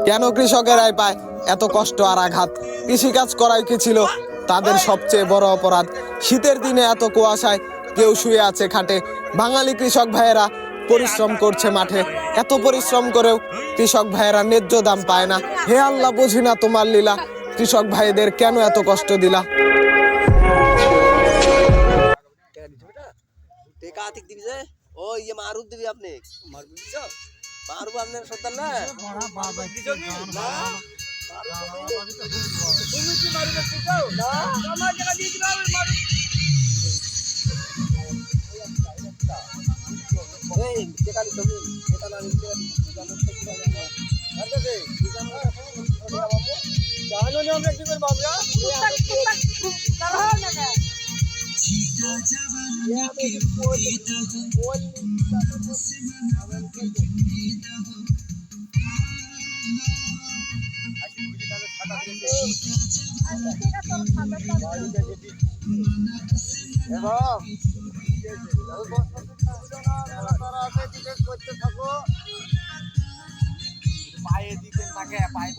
কেন কৃষকেরাই পায় এত কষ্ট আর আঘাত? কৃষিকাজ করাই কি ছিল তাদের সবচেয়ে বড় অপরাধ? শীতের দিনে এত কুয়াশায় কেউ শুয়ে আছে খাটে, বাঙালি কৃষক ভাইয়েরা পরিশ্রম করছে মাঠে। এত পরিশ্রম করেও কৃষক ভাইয়েরা ন্যায্য দাম পায় না। হে আল্লাহ, বুঝি না তোমার লীলা, কৃষক ভাইদের কেন এত কষ্ট দিলা? পায়ে দিতে পায়ে